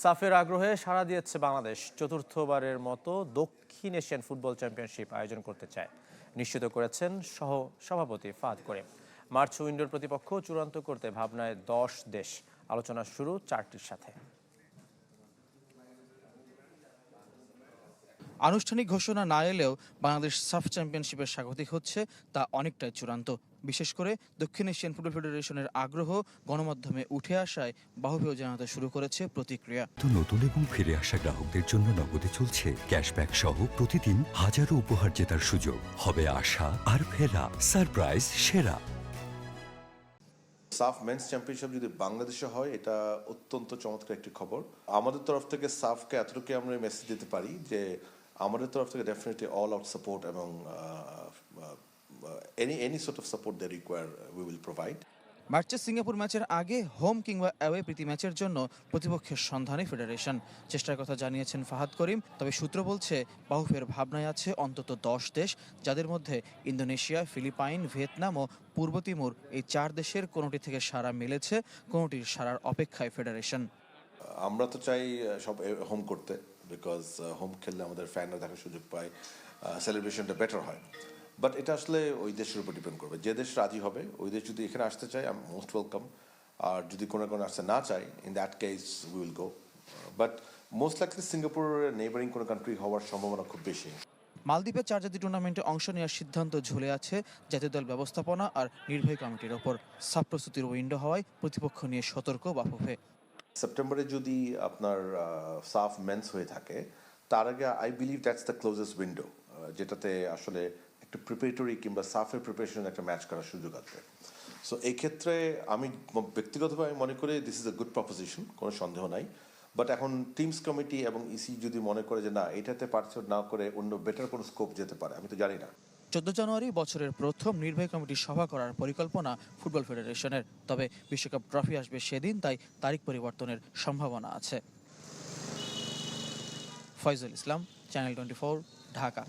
সাফের আগ্রহে সাড়া দিয়েছে বাংলাদেশ। চতুর্থবারের মতো দক্ষিণ এশিয়ান ফুটবল চ্যাম্পিয়নশিপ আয়োজন করতে চায়, নিশ্চিত করেছেন সহ সভাপতি ফাহাদ করিম। মার্চ উইন্ডোর প্রতিপক্ষ চূড়ান্ত করতে ভাবনায় 10 দেশ। আলোচনা শুরু 4টির সাথে। আনুষ্ঠানিক ঘোষণা না এলেও বাংলাদেশ সাফ চ্যাম্পিয়নশিপের স্বাগতিক হচ্ছে তা অনেকটাই চূড়ান্ত। বিশেষ করে দক্ষিণ এশিয়ান ফুটবল ফেডারেশনের আগ্রহ গণমাধ্যমে উঠে আসায় বাহুবেও জানাতে শুরু করেছে প্রতিক্রিয়া। নতুন এবং ফিরে আসা গ্রাহকদের জন্য নগদে চলছে ক্যাশব্যাক সহ প্রতিদিন হাজারো উপহার জেতার সুযোগ। হবে আশা আর ফেরা, সারপ্রাইজ সেরা। সাফ মেন্স চ্যাম্পিয়নশিপ যদি বাংলাদেশে হয়, এটা অত্যন্ত চমৎকার একটি খবর। আমাদের তরফ থেকে সাফকে এতটুকু আমরা মেসেজ দিতে পারি যে আমাদের তরফ থেকে ডেফিনেটলি অল আউট সাপোর্ট এবং any sort of support they require we will provide. মার্চে সিঙ্গাপুর ম্যাচের আগে হোম কিংবা অ্যাওয়ে প্রীতি ম্যাচের জন্য প্রতিপক্ষের সন্ধানে ফেডারেশন। চেষ্টার কথা জানিয়েছেন ফাহাদ করিম। তবে সূত্র বলছে বাহুফের ভাবনায় আছে অন্তত 10 দেশ, যাদের মধ্যে ইন্দোনেশিয়া, ফিলিপাইন, ভিয়েতনাম ও পূর্ব তিমুর। এই 4 দেশের কোনোটি থেকে সাড়া মিলেছে, কোনোটির সাড়ার অপেক্ষায় ফেডারেশন। আমরা তো চাই সব হোম করতে, বিকজ হোম খেললে আমাদের ফ্যানরা দেখার সুযোগ পায়, সেলিব্রেশনটা বেটার হয়। বাট এটা আসলে ওই দেশের উপর ডিপেন্ড করবে। যে দেশ রাজি হবে, ওই দেশ যদি এখানে আসতে চায়, আই এম মোস্ট ওয়েলকাম। আর যদি কোনো আসতে না চায়, in that case we will go. But most likely সিঙ্গাপুরের নেইবারিং কোনো কান্ট্রি হওয়ার সম্ভাবনা খুব বেশি। মালদ্বীপে 4 জাতি টুর্নামেন্টে অংশ নেওয়ার সিদ্ধান্ত ঝুলে আছে জাতীয় দল ব্যবস্থাপনা আর নির্বাহী কমিটির ওপর। সাফ প্রস্তুতির উইন্ডো হওয়ায় প্রতিপক্ষ নিয়ে সতর্ক বাফুফে। সেপ্টেম্বরে যদি আপনার সাফ মেন্স হয়ে থাকে, তার আগে I believe that's the closest window, যেটাতে আসলে একটা প্রিপারেটরি কিংবা সাফের প্রিপারেশন একটা ম্যাচ করার সুযোগ আছে। সো এই ক্ষেত্রে আমি ব্যক্তিগতভাবে মনে করি this is a good proposition, কোনো সন্দেহ নাই। বাট এখন টিমস কমিটি এবং ইসি যদি মনে করে যে না, এটাতে পার্টিসিপেট না করে অন্য বেটার কোনো স্কোপ যেতে পারে, আমি তো জানি না। 14 জানুয়ারি বছরের প্রথম নির্বাহী কমিটির সভা করার পরিকল্পনা ফুটবল ফেডারেশনের। তবে বিশ্বকাপ ট্রফি আসবে সেদিন, তাই তারিখ পরিবর্তনের সম্ভাবনা আছে। ফয়জুল ইসলাম, চ্যানেল 24, ঢাকা।